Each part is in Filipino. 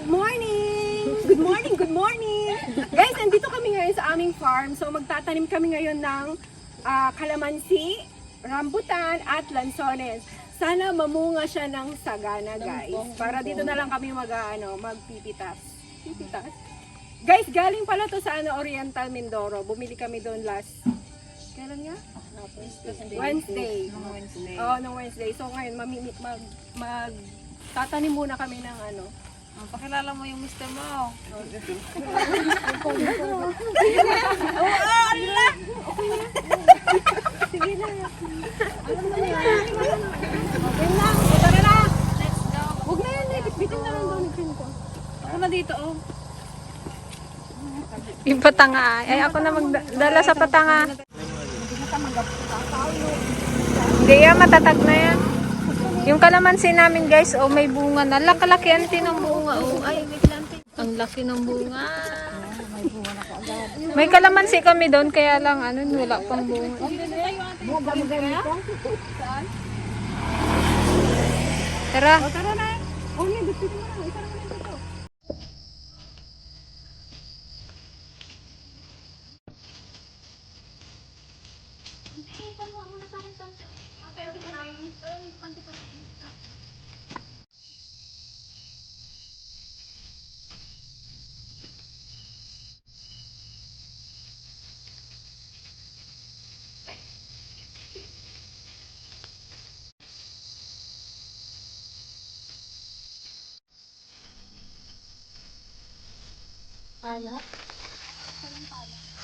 Good morning! Good morning, good morning! Guys, nandito kami ngayon sa aming farm. So magtatanim kami ngayon ng kalamansi, rambutan at lansones. Sana mamunga siya ng sagana, guys. Para dito na lang kami magpipitas. Pipitas? Guys, galing pala to sa Oriental Mindoro. Bumili kami doon kailan nga? Wednesday. Nung Wednesday. So ngayon, magtatanim muna kami ng Pakilala mo yung mister mo. Sige na. Alam na yan. Okay na. Tara na. Let's go. Huwag na yan. Bitin na lang daw ng ko. Ako na dito, oh. Yung patanga. Ay, ako na magdala sa patanga. Hindi yan, matatag na yan. Yung kalamansi namin, guys, may bunga na. Laki-laki ng bunga. Ay, ang laki ng bunga. May kalamansi kami doon, kaya lang, wala pang bunga. Tara. Tara na. Oh, hindi. Bitin na lang. Isa lang dito.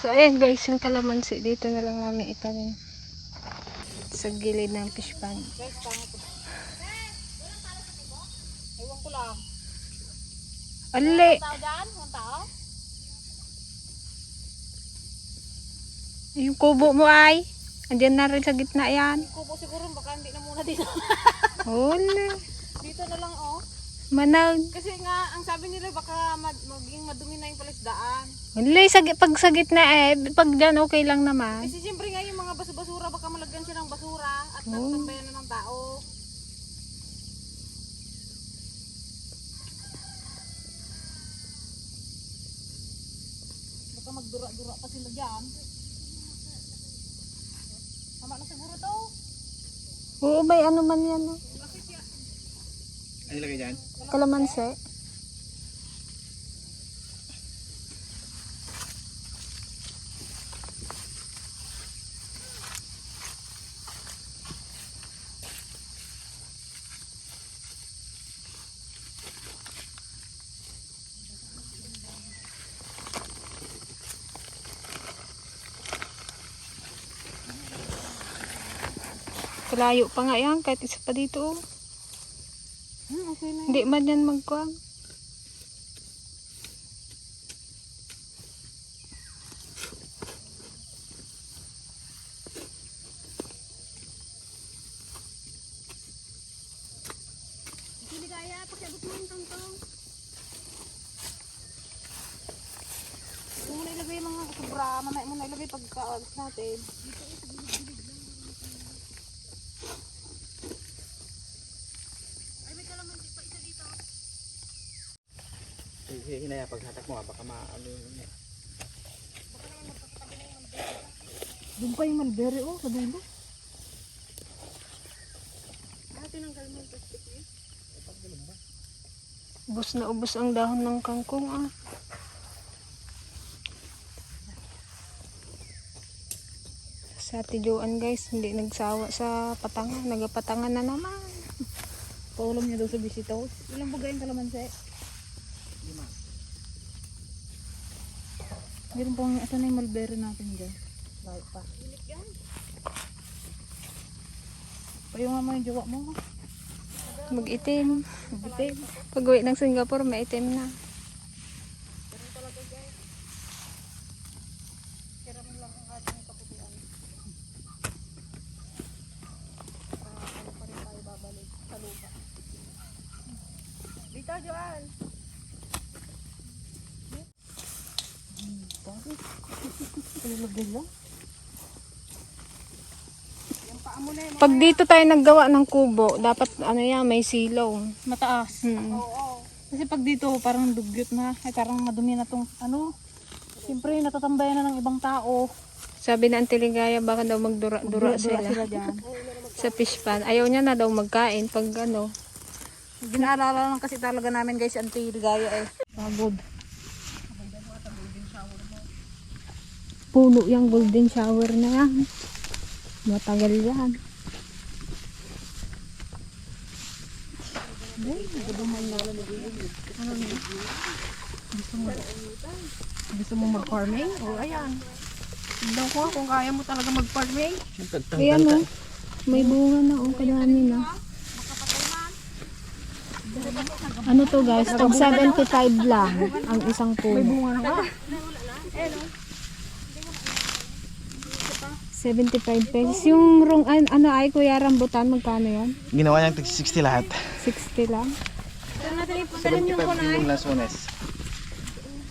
So, ayan guys, yung kalamansi. Dito na lang namin itanim. Sa gilid ng fish pond. Ewan ko lang. Ali! Tao dyan? Ang tao? Yung kubo mo ay. Andiyan na rin sa gitna yan. Kubo siguro, baka hindi na muna dito. Holy. Dito na lang, oh. Manag. Kasi nga, ang sabi nila baka maging madumi na yung palisdaan. Holy, pag sa gitna pag dyan okay lang naman. Kasi siyempre nga yung mga basura, baka malagyan siya ng basura at nagtambayan na ng tao. Baka magdura-dura pa sila dyan. Tama na siguro to. Oo, may ano man yan. No? Ano lagay dyan? Kalamansi. Kalayo pa nga yan, kahit isa pa dito. Okay na. Hindi man yan magkuhang. Hindi kaya, pakiabot mo yung tongtong. Huwag mo na ilagay yung mga sobra, mamaya mo na ilagay pagka-alas natin. Hinaya paghatak mo baka maano yun. Doon pa yung mulberry, oh, sa dulo. Ubus na ubus ang dahon ng kangkong Sa Ate Joanne guys, hindi nagsawa sa patangan. Nagapatangan na naman. Paulam niya daw sa bisitaw. Ilang bagay yung kalamansi? 5. Meron pang ito na yung mulberry natin dyan. Bakit pa? Payo nga mo yung jowa mo. Mag-itim. Mag-itim. Pag uwi ng Singapore, maitim na. Dito, Joanne. Pag dito tayo naggawa ng kubo, dapat ano yan, may silaw. Mataas. Hmm. Oo. Kasi pag dito parang dugyot na, ay parang madumi na tong ano. Siyempre natatambayan na ng ibang tao. Sabi na Auntie Ligaya, baka daw magdura-dura Dura sila dyan. sa fish pan. Ayaw niya na daw magkain pag ano. Ginaalala lang kasi talaga namin guys, Auntie Ligaya eh. Pagod. Puno yung golden shower na yan. Matagal yan. Gusto mo mag-farming? O, ayan. Tignan ko kung kaya mo talaga mag-farming. Ayan o. May bunga na o. Kadami na. Ano to guys? Tag 75 lang ang isang puno. May bunga na nga. 75 pesos. Yung ano ay Kuya Rambutan, magkano yan? Ginawa niyang 60 lahat. 60 lang. 75 yung Lanzones.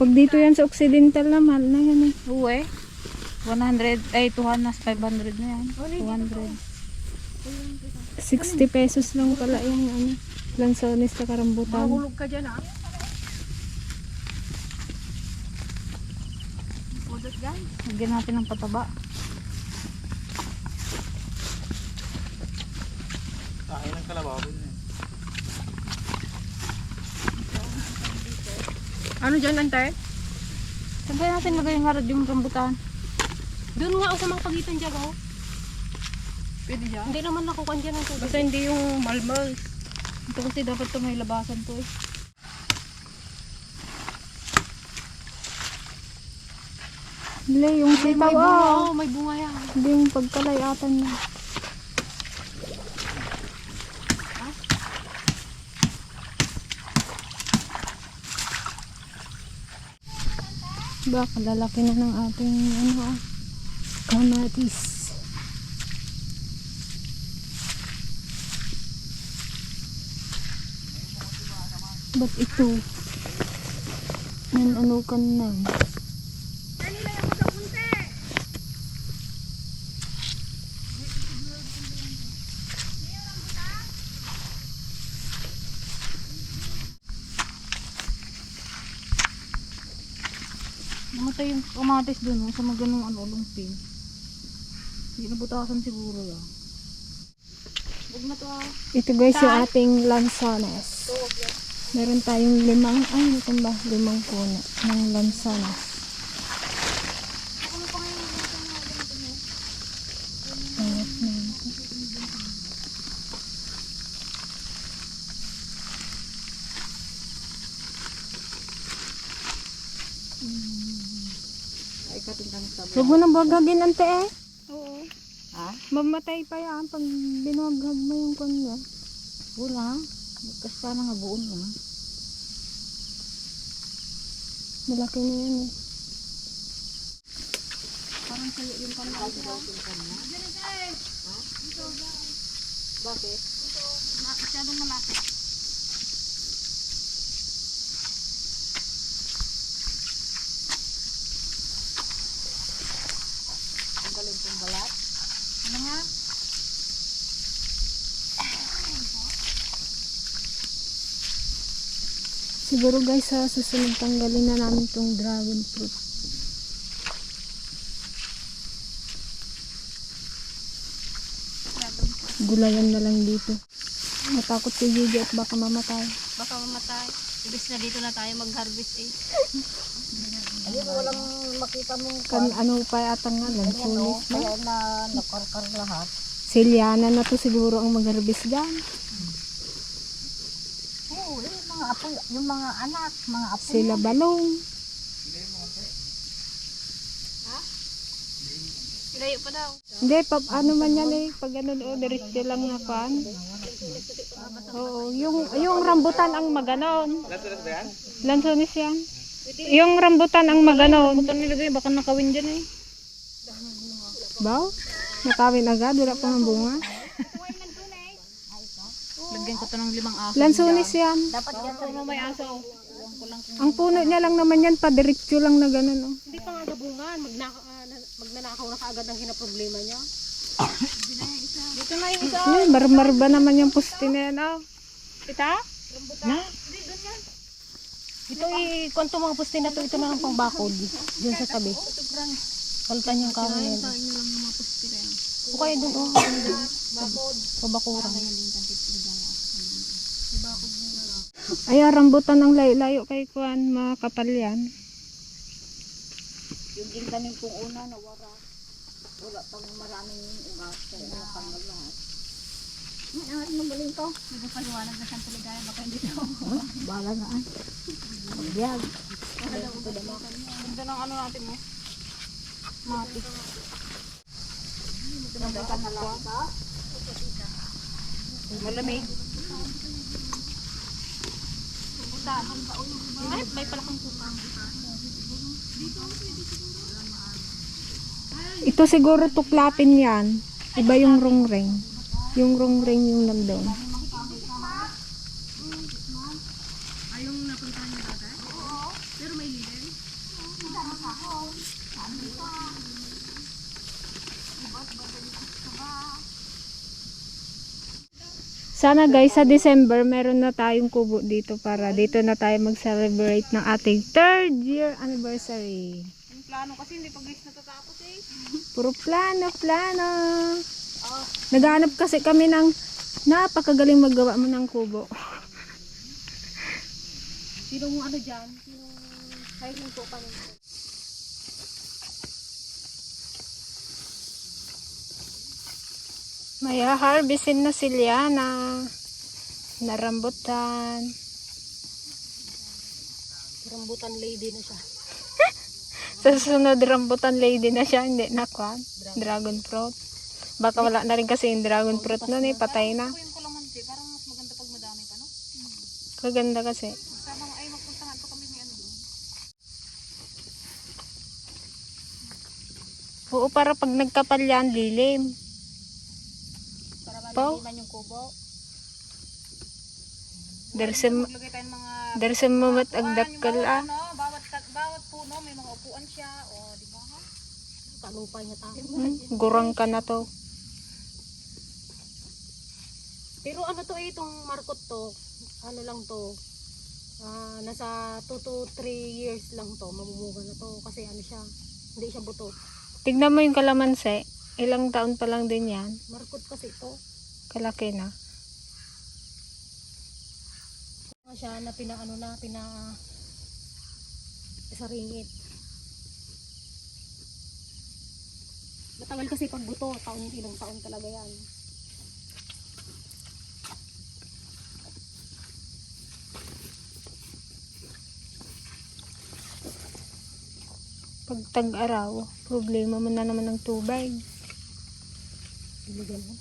Pag dito yan sa Occidental na, mahal na yan eh. Uwe. 100, ay 200, 500 na yan. 200. 60 pesos lang pala yung ano, Lanzones sa Rambutan. Mahulog ka dyan, ah. Lagyan natin ng pataba. Kain ng kalabaw. Ano dyan, Ante? Saan kaya natin lagay yung rambutan? Doon nga, o sa mga pagitan dyan, oh. Pwede dyan? Hindi naman nakukuha dyan ng tubig. Basta hindi yung malmal. Ito kasi dapat ito may labasan to eh. Hindi, yung sitaw May bunga, ah. oh. May bunga yan. Hindi yung pagkalayatan niya. Baka lalaki na ng ating ano, kamatis. Ba't ito? Nananukan na. Namatay yung kamatis dun oh, sa maganong ano, lumpin. Hindi nabutasan siguro yan. Huwag na to ah. Ito guys yung ating lansones. Meron tayong 5 puno ng lansones. Ayan na yun. Huwag mo nang bagagin ante eh. Oo. Ha? Mamatay pa yan pag binuhaghag mo yung kanya. Wala. Magkasta na nga buon na. Malaki na yan eh. Parang sa'yo yung kanila. Bakit? Masyadong malaki. Ang galing kong balat. Ano nga? Siguro guys sa susunod tanggalin na namin tong dragon fruit. Gulayan na lang dito. Matakot si Gigi at baka mamatay. Baka mamatay. Ibig na dito na tayo mag-harvest eh. Ay, walang makita mong Ano pa yata nga lansunis na. kaya na nakarkar lahat. Siliana na to siguro ang mag-harvest dyan. Oo, yung mga apo, yung mga anak, mga apo. Sila balong. Layo pa daw. Hindi, ano man yan eh. Pag ano, diretso lang nga pan. Oo, yung rambutan ang maganon. Lanzones ba yan? Lansones yan. Yung rambutan ang maganon. Ito nilagay, baka nakawin dyan eh. Baw? Nakawin agad, wala pang bunga. Lagyan ko to ng 5 aso. Lansones yan. Dapat yan sa may aso. Ang puno niya lang naman yan, padiretso lang na ganun. Oh. Hindi pa nga gabungan. Magnanakaw na kaagad ang hinaproblema niya. Dito na yung isa. Marmar ba naman yung puste na yan? Oh. Ita? Na? Ito kwanto mga puste na to, ito na lang pang bakod. Diyan sa tabi. Palitan yung kahoy na yun. O kaya dun, oh. Pabakuran. Ay, rambutan ng layo kay Kuan, mga kapal yan. Yung intanim kong una na wala pang maraming ugat kaya wala pang lahat. Ano ba to? Hindi ko paliwanag na siyang tuligaya, baka hindi to. Bahala na ay. Pagbiyag. Ganda ng ano natin mo? Mati. Pinagdakan na lang. Malamig. Ay, may pala kang kupang. Ito siguro tuklapin yan. Iba yung rongreng. Yung rongreng yung nandun. Sana guys, sa December, meron na tayong kubo dito para dito na tayo mag-celebrate ng ating 3rd year anniversary. Yung plano kasi hindi pa guys natatapos eh. Puro plano. Naghanap kasi kami ng napakagaling maggawa mo ng kubo. Sinong ano dyan? Sinong hiring ko pa nito? May harvestin na si Liana. Na rambutan. Rambutan lady na siya. Sa susunod rambutan lady na siya, hindi na kwan. Dragon fruit. Baka wala na rin kasi yung dragon fruit nun eh, patay na. Ako yung kalamansi, parang mas maganda pag madami pa, no? Kaganda kasi. Sama ay magpuntahan to kami may ano doon. Oo, para pag nagkapal yan, lilim. Para Pau? maliliman yung kubo. Maglagay tayo ng mga There's a moment agdakkel ah. ano, bawat puno may mga upuan siya, o di ba ha? Kalupay na tayo. Gurang ka na to. Pero ano to itong markot to, ano lang to, nasa 2 to 3 years lang to, mamumunga na to kasi ano siya, hindi siya buto. Tignan mo yung kalamansi. Ilang taon pa lang din yan. Markot kasi ito. Kalaki na. Siya na sa ringit. Matagal kasi pag buto, ilang taon talaga yan. Pag tag-araw, problema mo na naman ng tubig. Biligan mo.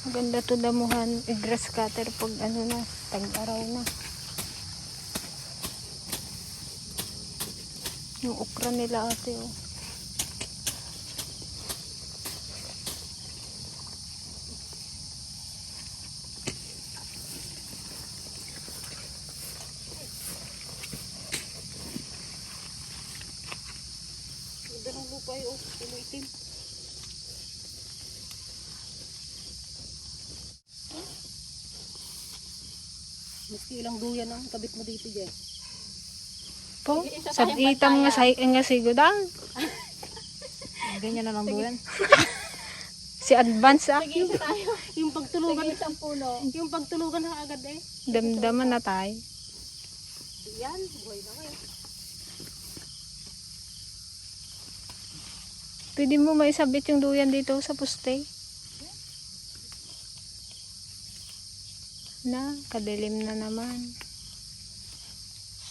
Maganda to damuhan. I-grass cutter pag ano na, tag-araw na. Yung okra nila ate oh. Ganda ng lupa yun, puno itim. Maski ilang duyan ang kabit mo dito, Jess. Po, sa itam nga sigudang. Ganyan na lang duyan. Si advance ah. Yung pagtulugan isang puno. Yung pagtulugan na agad eh. Damdaman na tayo. Yan, buhay na kayo. Pwede mo maisabit yung duyan dito sa poste. Na, kadilim na naman.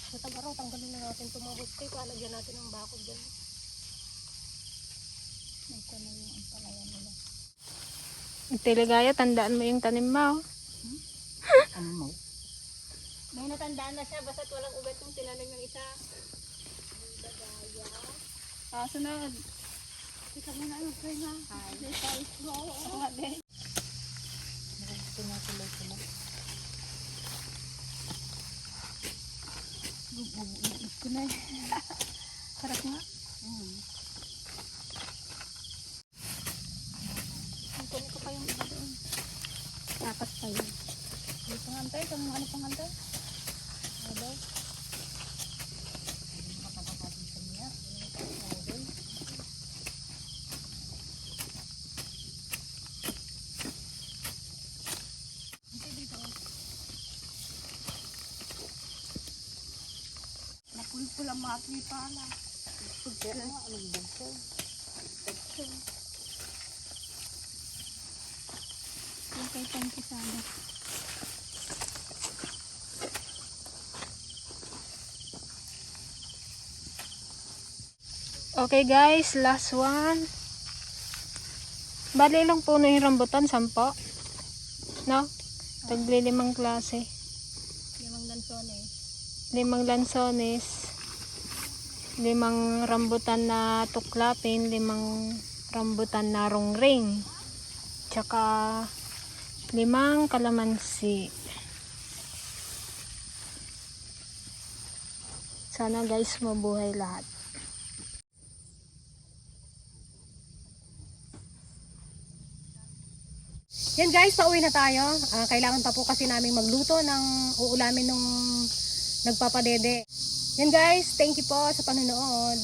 Sa tag-araw, tanggalin na natin itong mga buste. Palagyan natin ng bakod dyan. Ito na yung ampalayan nila. Tiligaya, tandaan mo yung tanim mo. Ano mo? May natandaan na siya, basta't walang ugat yung tinanim yung isa. Sunod. Kita mo na yung friend ha. Hi. Ako nga din. Gugugulit ko na eh. Sarap nga. Kunin ko pa yung iba doon. Dapat pa yun. Ano pangantay? Ano pangantay? Hello? Napulpul ang mga pala. Okay, thank you sana. Okay guys, last one. Bali ilang puno yung rambutan? 10? No? Tagli 5 klase. 5 lansones. 5 lansones. 5 rambutan na tuklapin. 5 rambutan na ronggring. Tsaka 5 kalamansi. Sana guys mabuhay lahat. Yan guys, pauwi na tayo. Kailangan pa po kasi namin magluto ng uulamin nung nagpapadede. Yan guys, thank you po sa panonood.